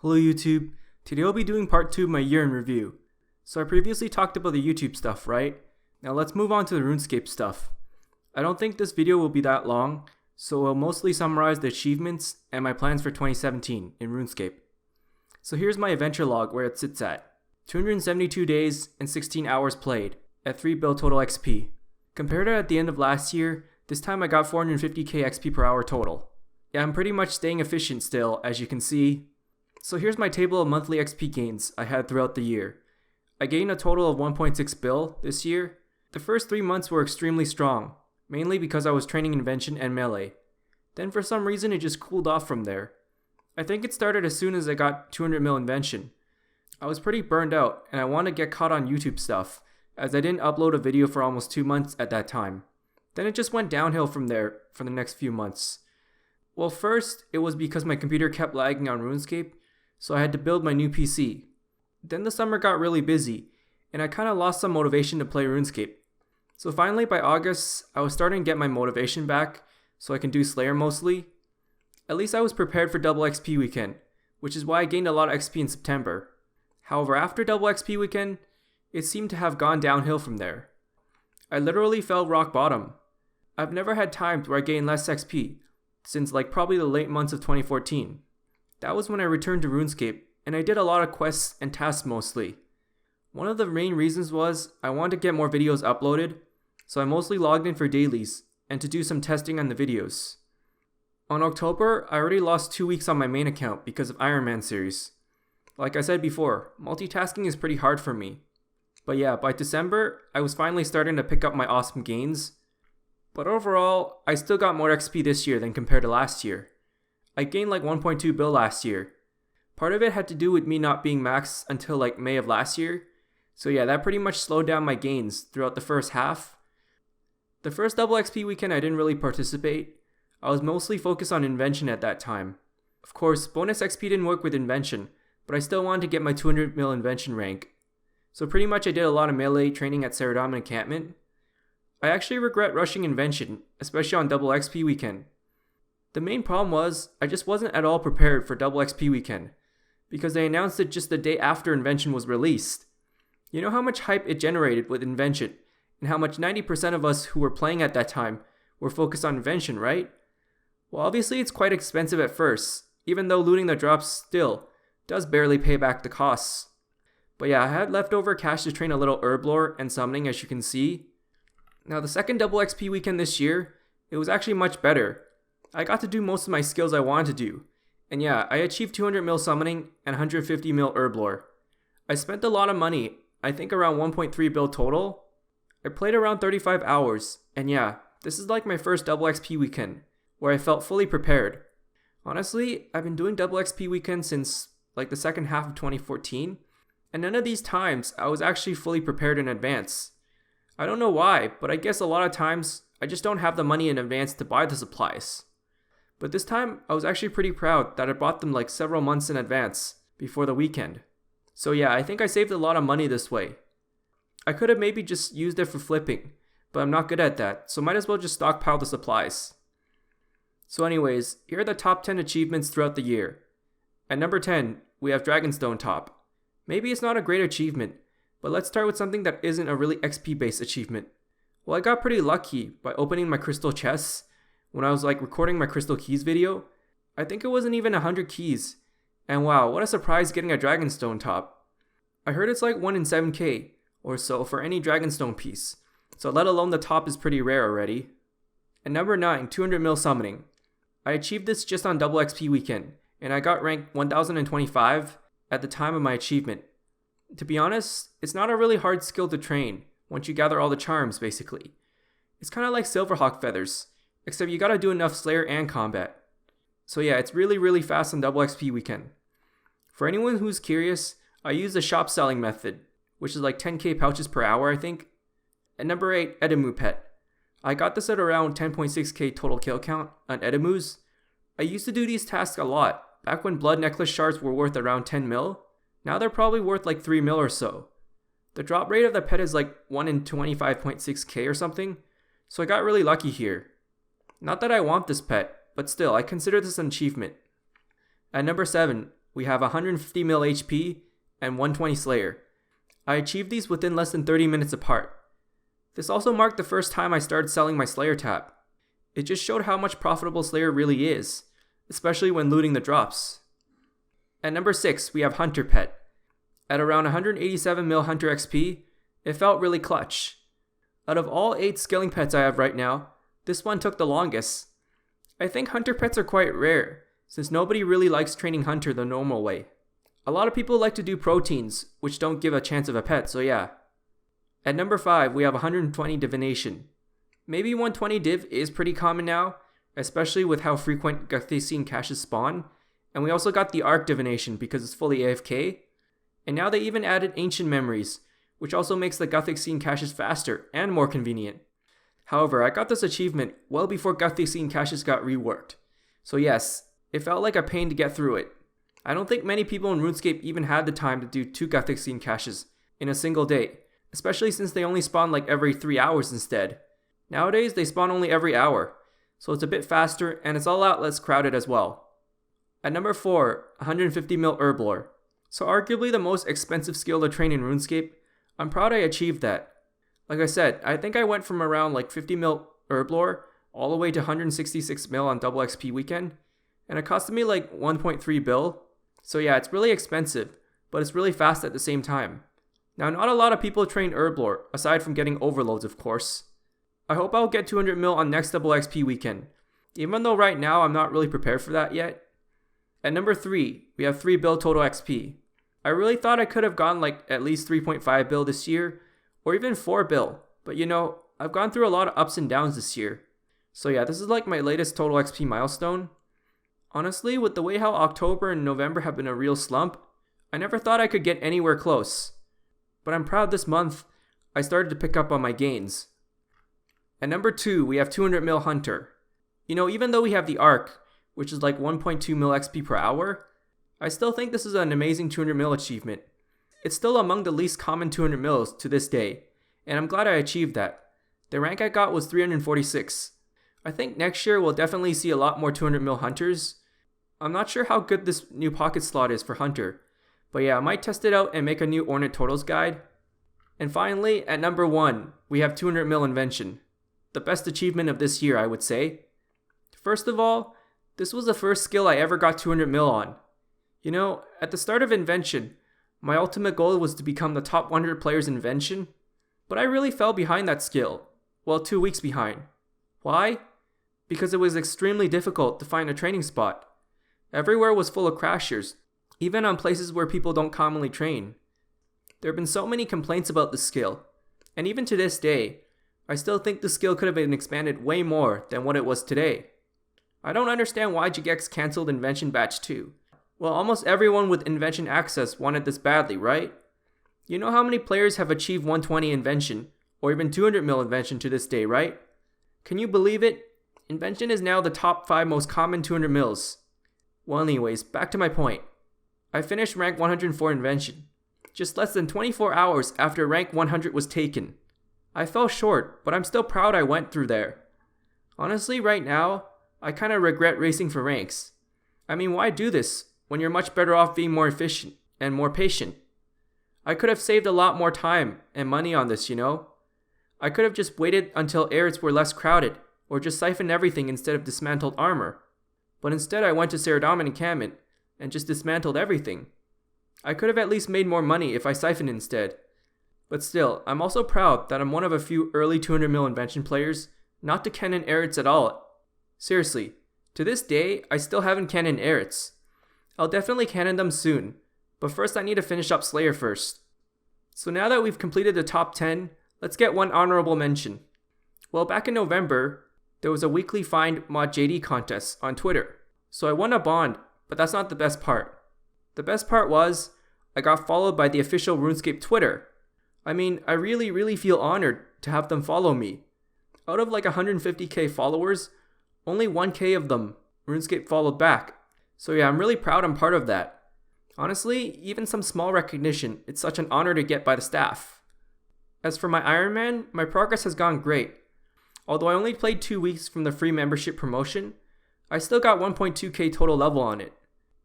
Hello YouTube, today I'll be doing part 2 of my year in review. So I previously talked about the YouTube stuff, right? Now let's move on to the Runescape stuff. I don't think this video will be that long, so I'll mostly summarize the achievements and my plans for 2017 in Runescape. So here's my adventure log where it sits at. 272 days and 16 hours played, at 3 bill total XP. Compared to at the end of last year, this time I got 450k XP per hour total. Yeah, I'm pretty much staying efficient still, as you can see. So here's my table of monthly XP gains I had throughout the year. I gained a total of 1.6 bill this year. The first 3 months were extremely strong, mainly because I was training Invention and Melee. Then for some reason it just cooled off from there. I think it started as soon as I got 200 mil Invention. I was pretty burned out and I wanted to get caught on YouTube stuff, as I didn't upload a video for almost 2 months at that time. Then it just went downhill from there for the next few months. Well, first, it was because my computer kept lagging on RuneScape, so I had to build my new PC. Then the summer got really busy, and I kinda lost some motivation to play RuneScape. So finally by August, I was starting to get my motivation back, so I can do Slayer mostly. At least I was prepared for double XP weekend, which is why I gained a lot of XP in September. However, after double XP weekend, it seemed to have gone downhill from there. I literally fell rock bottom. I've never had times where I gained less XP, since like probably the late months of 2014. That was when I returned to RuneScape, and I did a lot of quests and tasks mostly. One of the main reasons was I wanted to get more videos uploaded, so I mostly logged in for dailies, and to do some testing on the videos. On October, I already lost 2 weeks on my main account because of Ironman series. Like I said before, multitasking is pretty hard for me. But yeah, by December, I was finally starting to pick up my awesome gains. But overall, I still got more XP this year than compared to last year. I gained like 1.2 bill last year. Part of it had to do with me not being maxed until like May of last year. So yeah, that pretty much slowed down my gains throughout the first half. The first double XP weekend I didn't really participate. I was mostly focused on Invention at that time. Of course, bonus XP didn't work with Invention, but I still wanted to get my 200 mil Invention rank. So pretty much I did a lot of melee training at Seradom encampment. I actually regret rushing Invention, especially on double XP weekend. The main problem was, I just wasn't at all prepared for double XP weekend, because they announced it just the day after Invention was released. You know how much hype it generated with Invention, and how much 90% of us who were playing at that time were focused on Invention, right? Well, obviously it's quite expensive at first, even though looting the drops still does barely pay back the costs. But yeah, I had leftover cash to train a little herb lore and summoning, as you can see. Now the second double XP weekend this year, it was actually much better. I got to do most of my skills I wanted to do. And yeah, I achieved 200 mil summoning and 150 mil herb lore. I spent a lot of money, I think around 1.3 bill total. I played around 35 hours, and yeah, this is like my first double XP weekend, where I felt fully prepared. Honestly, I've been doing double XP weekend since like the second half of 2014, and none of these times I was actually fully prepared in advance. I don't know why, but I guess a lot of times I just don't have the money in advance to buy the supplies. But this time, I was actually pretty proud that I bought them like several months in advance, before the weekend. So yeah, I think I saved a lot of money this way. I could have maybe just used it for flipping, but I'm not good at that, so might as well just stockpile the supplies. So anyways, here are the top 10 achievements throughout the year. At number 10, we have Dragonstone Top. Maybe it's not a great achievement, but let's start with something that isn't a really XP based achievement. Well, I got pretty lucky by opening my crystal chests. When I was like recording my Crystal Keys video, I think it wasn't even 100 keys. And wow, what a surprise getting a Dragonstone Top. I heard it's like 1 in 7k or so for any Dragonstone piece, so let alone the top is pretty rare already. And number 9, 200 mil summoning. I achieved this just on double XP weekend, and I got ranked 1025 at the time of my achievement. To be honest, it's not a really hard skill to train once you gather all the charms basically. It's kinda like Silverhawk feathers, except you gotta do enough Slayer and combat. So yeah, it's really fast on double XP weekend. For anyone who's curious, I use the shop selling method, which is like 10k pouches per hour I think. At number 8, Edemu Pet. I got this at around 10.6k total kill count on Edemus. I used to do these tasks a lot, back when blood necklace shards were worth around 10 mil. Now they're probably worth like 3 mil or so. The drop rate of the pet is like 1 in 25.6k or something, so I got really lucky here. Not that I want this pet, but still, I consider this an achievement. At number 7, we have 150 mil HP and 120 Slayer. I achieved these within less than 30 minutes apart. This also marked the first time I started selling my Slayer tab. It just showed how much profitable Slayer really is, especially when looting the drops. At number 6, we have Hunter Pet. At around 187 mil Hunter XP, it felt really clutch. Out of all 8 skilling pets I have right now, this one took the longest. I think Hunter Pets are quite rare, since nobody really likes training Hunter the normal way. A lot of people like to do proteins, which don't give a chance of a pet, so yeah. At number 5, we have 120 Divination. Maybe 120 Div is pretty common now, especially with how frequent Guthic caches spawn, and we also got the Arc Divination because it's fully AFK, and now they even added Ancient Memories, which also makes the Gothic Scene caches faster and more convenient. However, I got this achievement well before Gothic Scene caches got reworked, so yes, it felt like a pain to get through it. I don't think many people in RuneScape even had the time to do 2 Gothic Scene caches in a single day, especially since they only spawn like every 3 hours instead. Nowadays, they spawn only every hour, so it's a bit faster and it's a lot less crowded as well. At number 4, 150 mil Herblore. So arguably the most expensive skill to train in RuneScape, I'm proud I achieved that. Like I said, I think I went from around like 50 mil Herblore all the way to 166 mil on double XP weekend, and it costed me like 1.3 bill. So yeah, it's really expensive, but it's really fast at the same time. Now, not a lot of people train Herblore, aside from getting overloads of course. I hope I'll get 200 mil on next double XP weekend, even though right now I'm not really prepared for that yet. At number 3, we have 3 bill total XP. I really thought I could have gone like at least 3.5 bill this year, or even 4 bill, but you know, I've gone through a lot of ups and downs this year. So yeah, this is like my latest total XP milestone. Honestly, with the way how October and November have been a real slump, I never thought I could get anywhere close. But I'm proud this month, I started to pick up on my gains. At number 2, we have 200 mil Hunter. You know, even though we have the Arc, which is like 1.2 mil XP per hour, I still think this is an amazing 200 mil achievement. It's still among the least common 200 mils to this day, and I'm glad I achieved that. The rank I got was 346. I think next year we'll definitely see a lot more 200 mil Hunters. I'm not sure how good this new pocket slot is for Hunter, but yeah, I might test it out and make a new Ornate Totals guide. And finally, at number 1, we have 200 mil Invention. The best achievement of this year, I would say. First of all, this was the first skill I ever got 200 mil on. You know, at the start of Invention, my ultimate goal was to become the top 100 players in Invention, but I really fell behind that skill. Well, 2 weeks behind. Why? Because it was extremely difficult to find a training spot. Everywhere was full of crashers, even on places where people don't commonly train. There have been so many complaints about this skill, and even to this day, I still think the skill could have been expanded way more than what it was today. I don't understand why Jagex cancelled Invention Batch 2. Well, almost everyone with Invention access wanted this badly, right? You know how many players have achieved 120 Invention, or even 200 mil Invention to this day, right? Can you believe it? Invention is now the top 5 most common 200 mils. Well anyways, back to my point. I finished rank 104 Invention, just less than 24 hours after rank 100 was taken. I fell short, but I'm still proud I went through there. Honestly, right now, I kinda regret racing for ranks. I mean, why do this when you're much better off being more efficient and more patient? I could have saved a lot more time and money on this, you know? I could have just waited until areas were less crowded, or just siphoned everything instead of dismantled armor. But instead I went to Saradomin encampment and just dismantled everything. I could have at least made more money if I siphoned instead. But still, I'm also proud that I'm one of a few early 200 mil Invention players not to cannon Erits at all. Seriously, to this day, I still haven't cannoned Erits. I'll definitely cannon them soon, but first I need to finish up Slayer first. So now that we've completed the top 10, let's get one honorable mention. Well, back in November, there was a weekly Find Mod JD contest on Twitter. So I won a bond, but that's not the best part. The best part was, I got followed by the official RuneScape Twitter. I mean, I really feel honored to have them follow me. Out of like 150k followers, only 1k of them RuneScape followed back. So yeah, I'm really proud I'm part of that. Honestly, even some small recognition, it's such an honor to get by the staff. As for my Ironman, my progress has gone great. Although I only played 2 weeks from the free membership promotion, I still got 1.2k total level on it.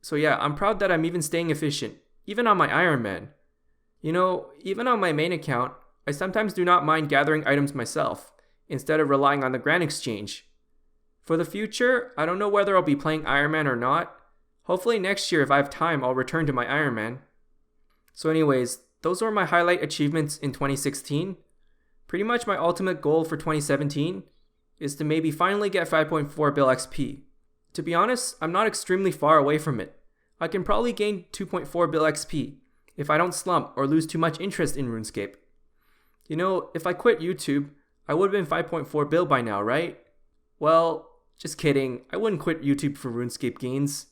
So yeah, I'm proud that I'm even staying efficient, even on my Ironman. You know, even on my main account, I sometimes do not mind gathering items myself, instead of relying on the Grand Exchange. For the future, I don't know whether I'll be playing Ironman or not. Hopefully next year if I have time, I'll return to my Ironman. So anyways, those were my highlight achievements in 2016. Pretty much my ultimate goal for 2017 is to maybe finally get 5.4 bill XP. To be honest, I'm not extremely far away from it. I can probably gain 2.4 bill XP if I don't slump or lose too much interest in RuneScape. You know, if I quit YouTube, I would have been 5.4 bill by now, right? Well, just kidding. I wouldn't quit YouTube for RuneScape Gainz.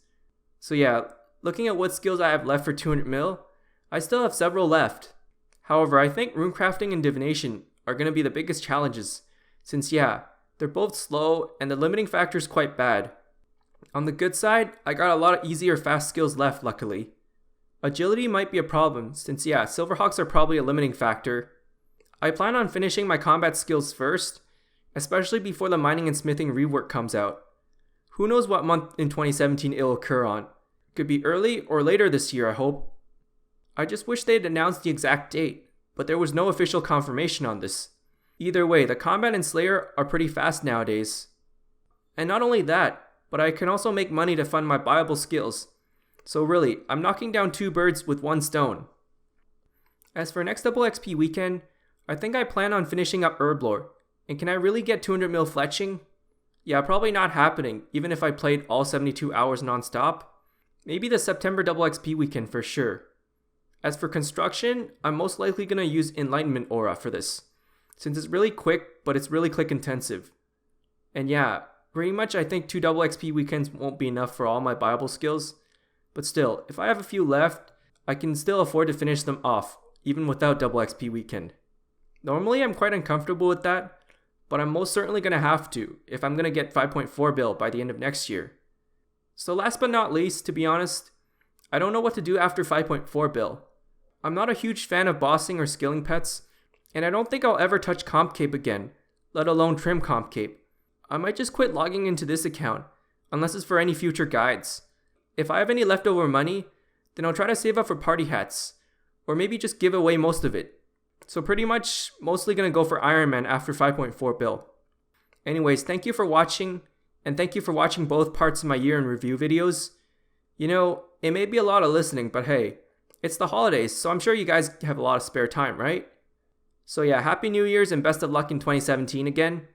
So yeah, looking at what skills I have left for 200 mil, I still have several left. However, I think runecrafting and divination are going to be the biggest challenges, since yeah, they're both slow and the limiting factor is quite bad. On the good side, I got a lot of easy or fast skills left, luckily. Agility might be a problem, since yeah, Silverhawks are probably a limiting factor. I plan on finishing my combat skills first, especially before the mining and smithing rework comes out. Who knows what month in 2017 it'll occur on. Could be early or later this year, I hope. I just wish they'd announced the exact date, but there was no official confirmation on this. Either way, the combat and Slayer are pretty fast nowadays. And not only that, but I can also make money to fund my buyable skills. So really, I'm knocking down 2 birds with 1 stone. As for next double XP weekend, I think I plan on finishing up Herblore. And can I really get 200 mil fletching? Yeah, probably not happening, even if I played all 72 hours non-stop. Maybe the September double XP weekend for sure. As for construction, I'm most likely going to use Enlightenment Aura for this, since it's really quick, but it's really click intensive. And yeah, pretty much I think 2 double XP weekends won't be enough for all my buyable skills. But still, if I have a few left, I can still afford to finish them off, even without double XP weekend. Normally I'm quite uncomfortable with that, but I'm most certainly going to have to if I'm going to get 5.4 bill by the end of next year. So last but not least, to be honest, I don't know what to do after 5.4 bill. I'm not a huge fan of bossing or skilling pets, and I don't think I'll ever touch Comp Cape again, let alone trim Comp Cape. I might just quit logging into this account, unless it's for any future guides. If I have any leftover money, then I'll try to save up for party hats, or maybe just give away most of it. So pretty much mostly gonna go for Ironman after 5.4 bill. Anyways, thank you for watching, and thank you for watching both parts of my year in review videos. You know, it may be a lot of listening, but hey, it's the holidays, so I'm sure you guys have a lot of spare time, right? So yeah, Happy New Year's and best of luck in 2017 again.